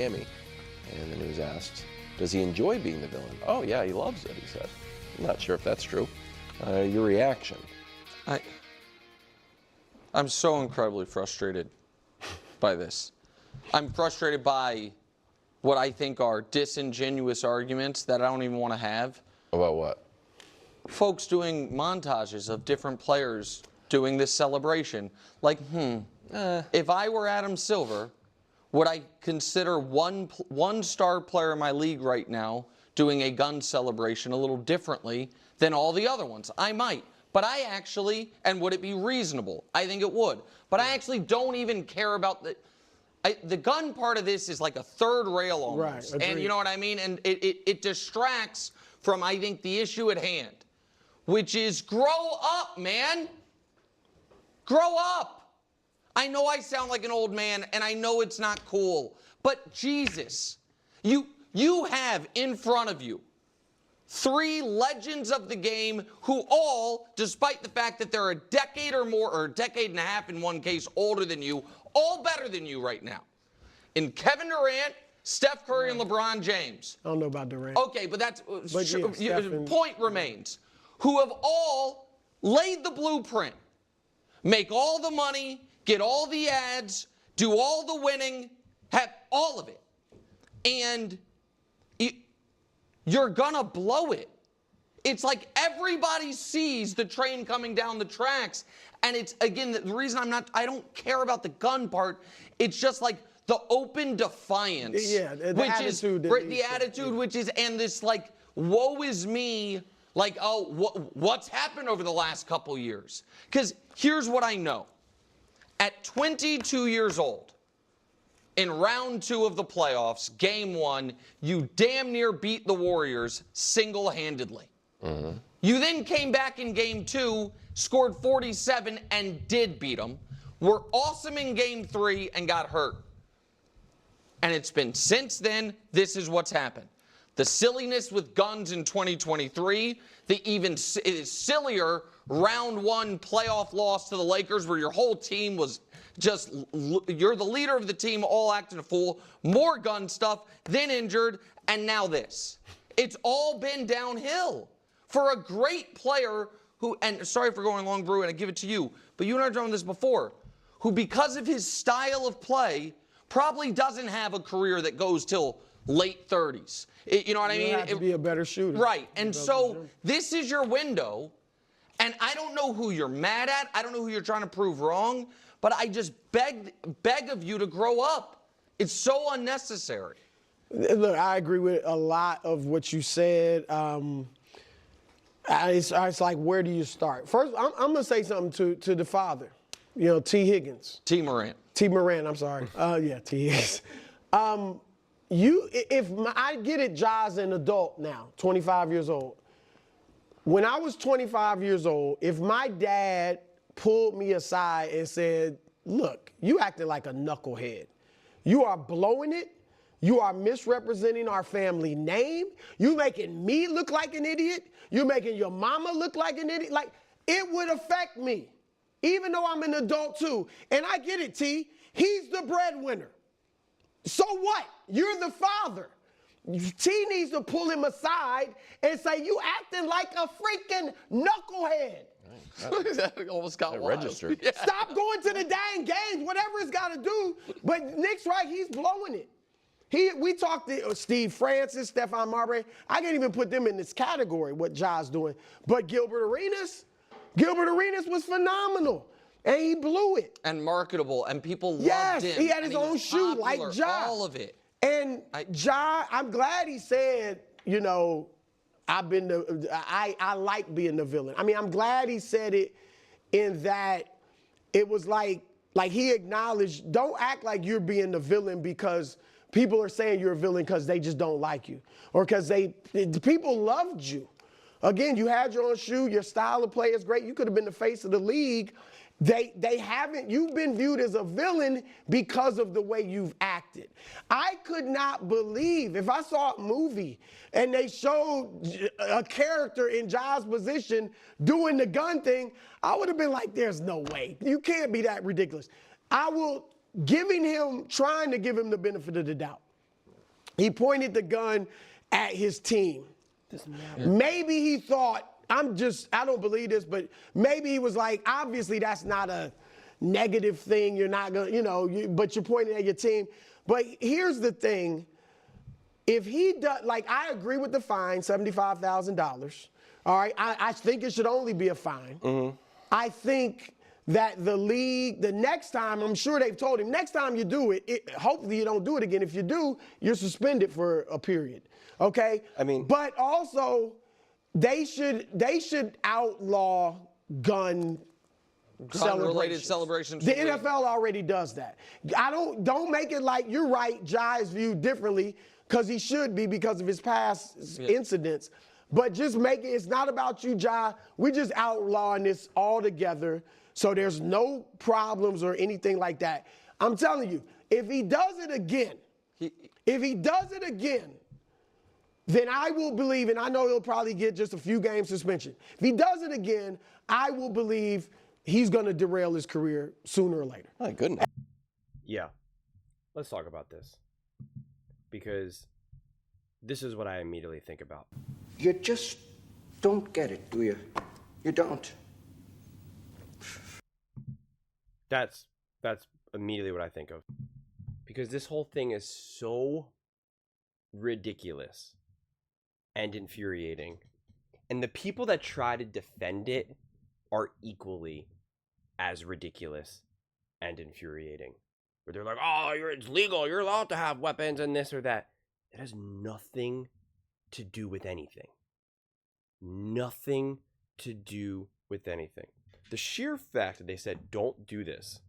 Miami. And then he was asked, does he enjoy being the villain? Oh, yeah, he loves it, he said. I'm not sure if that's true. Your reaction? I'm so incredibly frustrated by this. I'm frustrated by what I think are disingenuous arguments that I don't even want to have. About what? Folks doing montages of different players doing this celebration. Like, if I were Adam Silver, would I consider one star player in my league right now doing a gun celebration a little differently than all the other ones? I might. But I actually, and would it be reasonable? I think it would. But I actually don't even care about the gun part of this is like a third rail almost. Right, and you know what I mean? And it distracts from, I think, the issue at hand, which is grow up, man. Grow up. I know I sound like an old man, and I know it's not cool, but Jesus, you have in front of you 3 legends of the game who all, despite the fact that they're a decade or more, or a decade and a half in one case, older than you, all better than you right now. In Kevin Durant, Steph Curry, and LeBron James. I don't know about Durant. Okay, but that's yeah, point remains. Who have all laid the blueprint, make all the money, get all the ads, do all the winning, have all of it. And you're gonna blow it. It's like everybody sees the train coming down the tracks. And it's, again, the reason I don't care about the gun part, it's just like the open defiance. Yeah, the which attitude. Is, the attitude, which is, and this like, woe is me, like, oh, what's happened over the last couple years? Because here's what I know. At 22 years old, in round 2 of the playoffs, game 1, you damn near beat the Warriors single-handedly. Mm-hmm. You then came back in game 2, scored 47, and did beat them. Were awesome in game 3 and got hurt. And it's been since then, this is what's happened. The silliness with guns in 2023, the even sillier round 1 playoff loss to the Lakers where your whole team was just, you're the leader of the team, all acting a fool, more gun stuff, then injured, and now this. It's all been downhill for a great player who, and sorry for going long, Brew, and I give it to you, but you and I have done this before, who because of his style of play probably doesn't have a career that goes till late 30s. You know what I mean? You have to be a better shooter. Right. And so this is your window, and I don't know who you're mad at. I don't know who you're trying to prove wrong, but I just beg of you to grow up. It's so unnecessary. Look, I agree with a lot of what you said. It's like, where do you start? First, I'm going to say something to the father, T. Higgins. T. Morant. T. Morant, I'm sorry. Yeah, T. Higgins. I get it, Ja's an adult now, 25 years old. When I was 25 years old, if my dad pulled me aside and said, look, you acting like a knucklehead. You are blowing it. You are misrepresenting our family name. You making me look like an idiot. You're making your mama look like an idiot. Like, it would affect me, even though I'm an adult too. And I get it, T. He's the breadwinner. So what? You're the father. T needs to pull him aside and say, you acting like a freaking knucklehead. That almost got registered. Yeah. Stop going to the dang games, whatever it's got to do. But Nick's right, he's blowing it. We talked to Steve Francis, Stephon Marbury. I can't even put them in this category, what Ja's doing. But Gilbert Arenas was phenomenal. And he blew it. And marketable, and people loved him. Yes, he had his own shoe like Ja. All of it. And Ja, I'm glad he said, I like being the villain. I mean, I'm glad he said it in that it was like he acknowledged, don't act like you're being the villain because people are saying you're a villain because they just don't like you. Or because people loved you. Again, you had your own shoe, your style of play is great. You could have been the face of the league. You've been viewed as a villain because of the way you've acted. I could not believe, if I saw a movie and they showed a character in Ja's position doing the gun thing, I would have been like, there's no way. You can't be that ridiculous. Trying to give him the benefit of the doubt. He pointed the gun at his team. Maybe he thought, I don't believe this, but maybe he was like, obviously that's not a negative thing. You're not going to, but you're pointing at your team. But here's the thing. If he does, I agree with the fine, $75,000. All right. I think it should only be a fine. Mm-hmm. I think that the league, the next time, I'm sure they've told him, next time you do it, hopefully you don't do it again. If you do, you're suspended for a period. Okay? But also, they should outlaw gun-related celebrations. The NFL already does that. Don't make it like, you're right, Jai's viewed differently, because he should be because of his past incidents. But just make it's not about you, Jai. We're just outlawing this altogether, so there's no problems or anything like that. I'm telling you, if he does it again, then I will believe, and I know he'll probably get just a few games suspension. If he does it again, I will believe he's going to derail his career sooner or later. My goodness. Yeah. Let's talk about this. Because this is what I immediately think about. You just don't get it, do you? You don't. That's immediately what I think of. Because this whole thing is so ridiculous and infuriating. And the people that try to defend it are equally as ridiculous and infuriating. Where they're like, oh, it's legal, you're allowed to have weapons and this or that. It has nothing to do with anything. Nothing to do with anything. The sheer fact that they said, don't do this,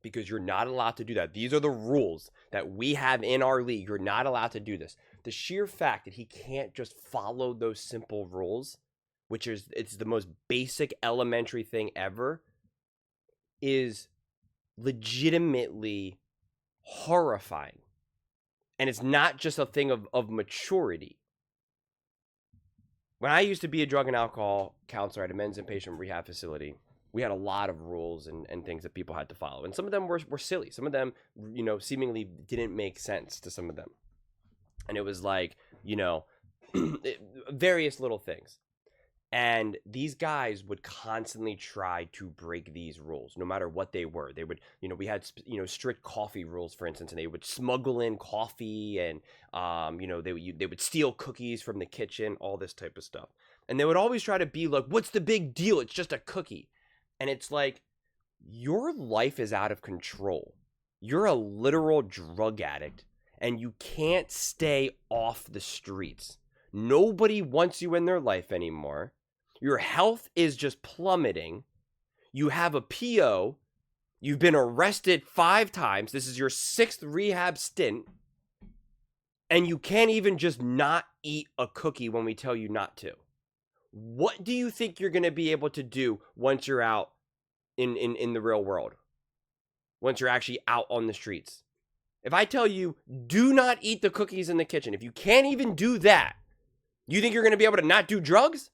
because you're not allowed to do that. These are the rules that we have in our league. You're not allowed to do this. The sheer fact that he can't just follow those simple rules, it's the most basic elementary thing ever, is legitimately horrifying. And it's not just a thing of maturity. When I used to be a drug and alcohol counselor at a men's inpatient rehab facility, we had a lot of rules and things that people had to follow. And some of them were silly. Some of them, seemingly didn't make sense to some of them. And it was like, various little things. And these guys would constantly try to break these rules, no matter what they were. They would, we had, strict coffee rules, for instance, and they would smuggle in coffee and, they would steal cookies from the kitchen, all this type of stuff. And they would always try to be like, what's the big deal? It's just a cookie. And it's like, your life is out of control. You're a literal drug addict, and you can't stay off the streets. Nobody wants you in their life anymore. Your health is just plummeting. You have a PO. You've been arrested 5 times. This is your 6th rehab stint. And you can't even just not eat a cookie when we tell you not to. What do you think you're going to be able to do once you're out in the real world? Once you're actually out on the streets? If I tell you, do not eat the cookies in the kitchen, if you can't even do that, you think you're going to be able to not do drugs?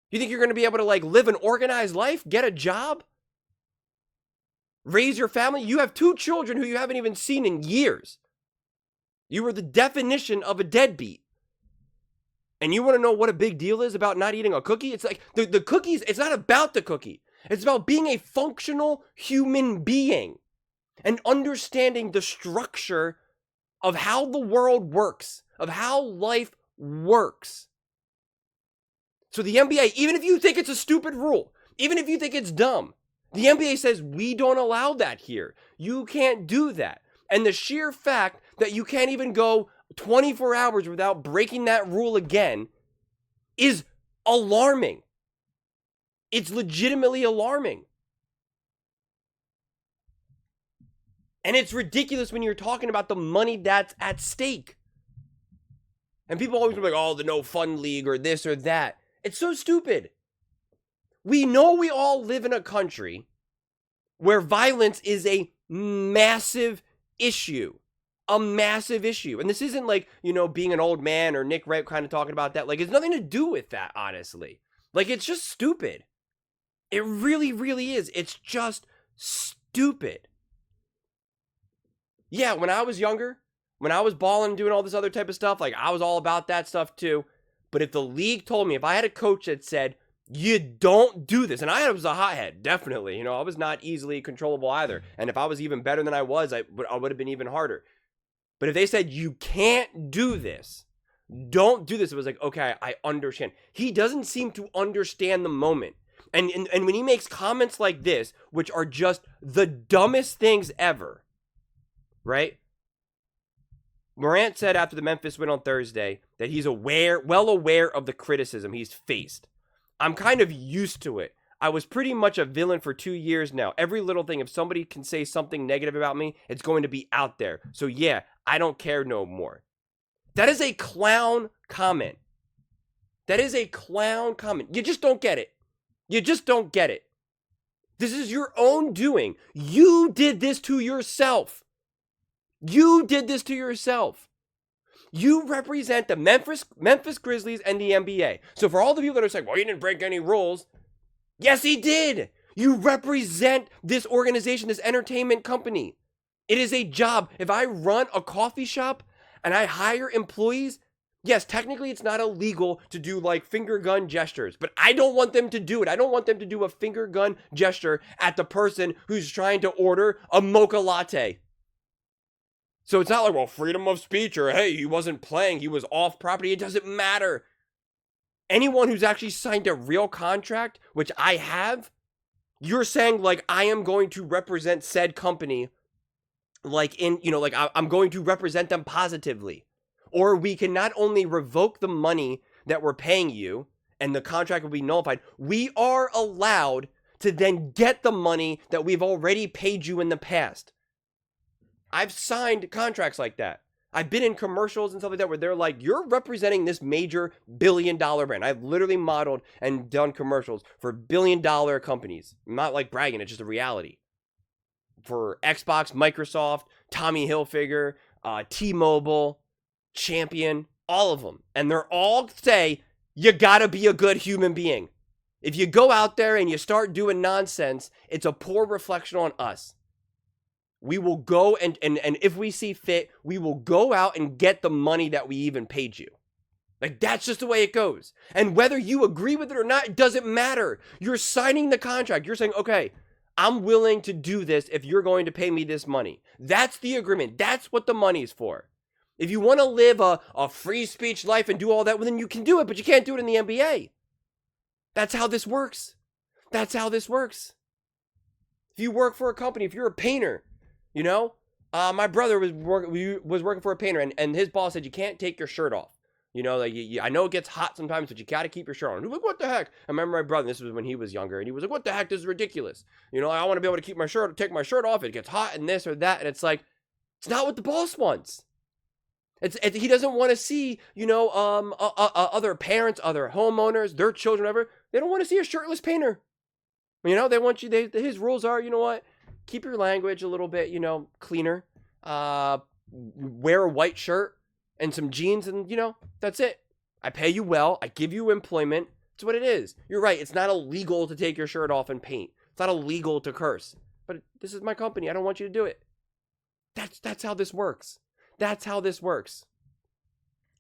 You think you're going to be able to live an organized life? Get a job? Raise your family? You have 2 children who you haven't even seen in years. You were the definition of a deadbeat. And you want to know what a big deal is about not eating a cookie? It's like the cookies, it's not about the cookie. It's about being a functional human being and understanding the structure of how the world works, of how life works. So the NBA, even if you think it's a stupid rule, even if you think it's dumb, the NBA says we don't allow that here. You can't do that. And the sheer fact that you can't even go 24 hours without breaking that rule again is alarming. It's legitimately alarming. And it's ridiculous when you're talking about the money that's at stake. And people always be like, oh, the no fun league or this or that. It's so stupid. We know we all live in a country where violence is a massive issue. A massive issue. And this isn't being an old man or Nick Wright kind of talking about that. It's nothing to do with that, honestly. It's just stupid. It really, really is. It's just stupid. Yeah, when I was younger, When I was balling and doing all this other type of stuff, like I was all about that stuff too. But if the league told me, if I had a coach that said, you don't do this, and I was a hothead, definitely. You know, I was not easily controllable either. And if I was even better than I was, I would have been even harder. But if they said, you can't do this, don't do this, it was like, okay, I understand. He doesn't seem to understand the moment. And when he makes comments like this, which are just the dumbest things ever, right? Morant said after the Memphis win on Thursday that he's well aware of the criticism he's faced. I'm kind of used to it. I was pretty much a villain for 2 years now. Every little thing, if somebody can say something negative about me, it's going to be out there. So yeah, I don't care no more. That is a clown comment. That is a clown comment. You just don't get it. You just don't get it. This is your own doing. You did this to yourself. You did this to yourself. You represent the Memphis Grizzlies and the NBA. So for all the people that are saying, well, he didn't break any rules. Yes, he did. You represent this organization, this entertainment company. It is a job. If I run a coffee shop and I hire employees, yes, technically it's not illegal to do like finger gun gestures, but I don't want them to do it. I don't want them to do a finger gun gesture at the person who's trying to order a mocha latte. So it's not like, well, freedom of speech or, hey, he wasn't playing, he was off property. It doesn't matter. Anyone who's actually signed a real contract, which I have, you're saying like, I am going to represent said company like in, you know, like I'm going to represent them positively. Or we can not only revoke the money that we're paying you and the contract will be nullified, we are allowed to then get the money that we've already paid you in the past. I've signed contracts like that. I've been in commercials and stuff like that where they're like, you're representing this major billion-dollar brand. I've literally modeled and done commercials for billion-dollar companies. I'm not like bragging, it's just a reality. For Xbox, Microsoft, Tommy Hilfiger, T-Mobile, Champion, all of them. And they're all say, you gotta be a good human being. If you go out there and you start doing nonsense, it's a poor reflection on us. We will go and if we see fit, we will go out and get the money that we even paid you. Like, that's just the way it goes. And whether you agree with it or not, it doesn't matter. You're signing the contract. You're saying, okay, I'm willing to do this if you're going to pay me this money. That's the agreement. That's what the money's for. If you want to live a free speech life and do all that, well, then you can do it, but you can't do it in the NBA. That's how this works. That's how this works. If you work for a company, if you're a painter, you know, my brother was working for a painter, and his boss said, you can't take your shirt off. You know, like I know it gets hot sometimes, but you got to keep your shirt on. And he was like, what the heck? I remember my brother, this was when he was younger, and he was like, what the heck? This is ridiculous. You know, I want to be able to keep my shirt, take my shirt off. It gets hot and this or that. And it's like, it's not what the boss wants. He doesn't want to see, you know, other parents, other homeowners, their children, whatever. They don't want to see a shirtless painter. You know, they want you, his rules are, you know what? Keep your language a little bit, you know, cleaner. Wear a white shirt and some jeans and, you know, that's it. I pay you well. I give you employment. That's what it is. You're right. It's not illegal to take your shirt off and paint. It's not illegal to curse. But this is my company. I don't want you to do it. That's how this works. That's how this works.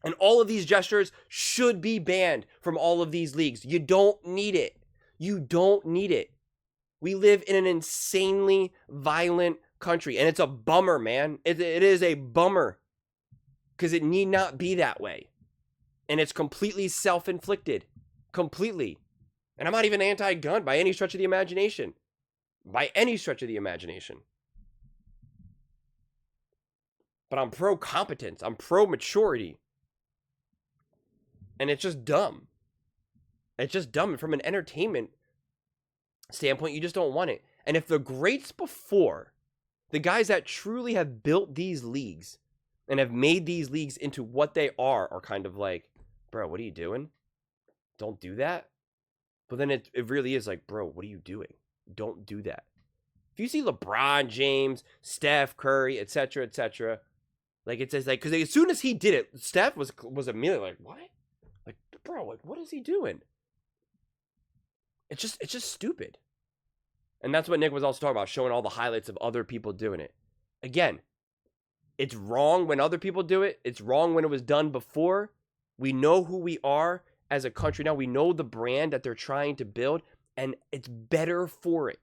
And all of these gestures should be banned from all of these leagues. You don't need it. You don't need it. We live in an insanely violent country, and it's a bummer, man. It is a bummer because it need not be that way. And it's completely self-inflicted. Completely. And I'm not even anti-gun by any stretch of the imagination. By any stretch of the imagination. But I'm pro-competence. I'm pro-maturity. And it's just dumb. It's just dumb. And from an entertainment standpoint, you just don't want it. And if the greats before, the guys that truly have built these leagues and have made these leagues into what they are kind of like, bro, what are you doing? Don't do that. But then it really is like, bro, what are you doing? Don't do that. If you see LeBron James, Steph Curry, etc., like it says, like, because as soon as he did it, Steph was immediately like, what? Like, bro, like, what is he doing? It's just stupid. And that's what Nick was also talking about, showing all the highlights of other people doing it. Again, It's wrong when other people do it. It's wrong when it was done before. We know who we are as a country now. We know the brand that they're trying to build, and it's better for it.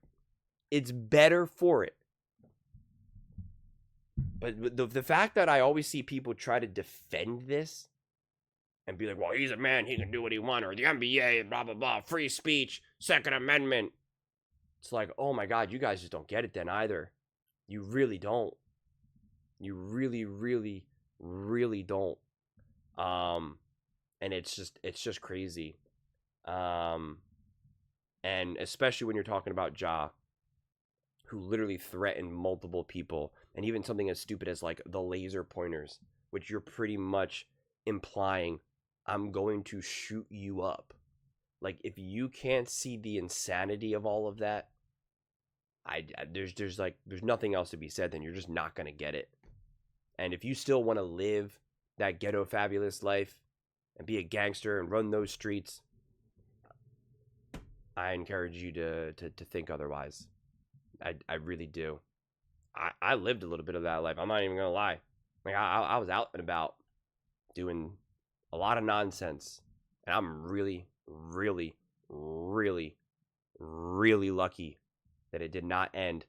It's better for it. But the fact that I always see people try to defend this and be like, well, he's a man, he can do what he wants, or the NBA, blah, blah, blah, free speech, Second Amendment. It's like, oh my God, you guys just don't get it then either. You really don't. You really, really, really don't. And it's just crazy. And especially when you're talking about Ja, who literally threatened multiple people, and even something as stupid as like the laser pointers, which you're pretty much implying, I'm going to shoot you up. Like, if you can't see the insanity of all of that, there's nothing else to be said. Then you're just not gonna get it. And if you still want to live that ghetto fabulous life and be a gangster and run those streets, I encourage you to think otherwise. I really do. I lived a little bit of that life. I'm not even gonna lie. Like, I was out and about doing a lot of nonsense, and I'm really, really, really, really lucky that it did not end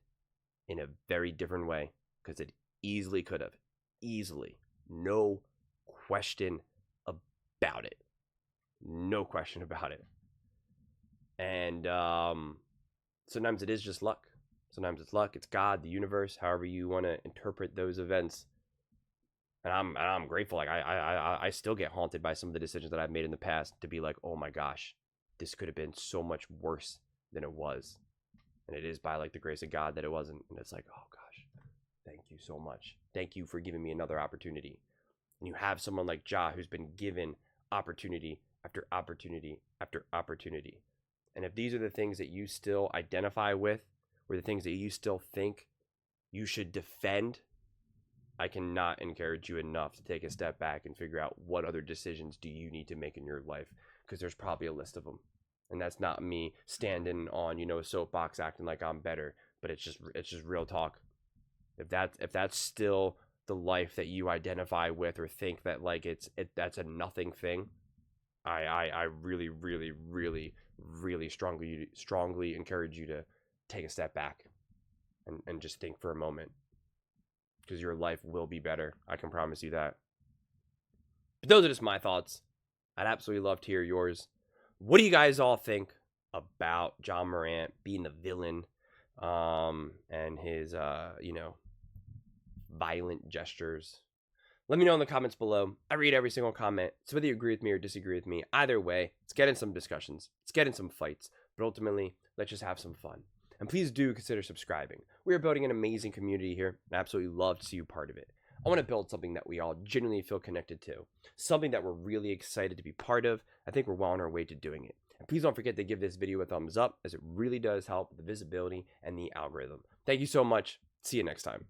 in a very different way, because it easily could have. Easily. No question about it. No question about it. And sometimes it is just luck. Sometimes it's luck, it's God, the universe, however you want to interpret those events. And I'm grateful. Like, I still get haunted by some of the decisions that I've made in the past, to be like, oh my gosh, this could have been so much worse than it was. And it is by like the grace of God that it wasn't. And it's like, oh gosh, thank you so much. Thank you for giving me another opportunity. And you have someone like Ja, who's been given opportunity after opportunity after opportunity. And if these are the things that you still identify with, or the things that you still think you should defend, I cannot encourage you enough to take a step back and figure out what other decisions do you need to make in your life, because there's probably a list of them. And that's not me standing on, a soapbox acting like I'm better, but it's just real talk. If that's still the life that you identify with, or think that like that's a nothing thing, I really, really, really, really strongly encourage you to take a step back and just think for a moment, because your life will be better. I can promise you that. But those are just my thoughts. I'd absolutely love to hear yours. What do you guys all think about Ja Morant being the villain, and his violent gestures? Let me know in the comments below. I read every single comment, so whether you agree with me or disagree with me, either way, let's get in some discussions, let's get in some fights, but ultimately, let's just have some fun. And please do consider subscribing. We are building an amazing community here, and I absolutely love to see you part of it. I want to build something that we all genuinely feel connected to, something that we're really excited to be part of. I think we're well on our way to doing it. And please don't forget to give this video a thumbs up, as it really does help the visibility and the algorithm. Thank you so much. See you next time.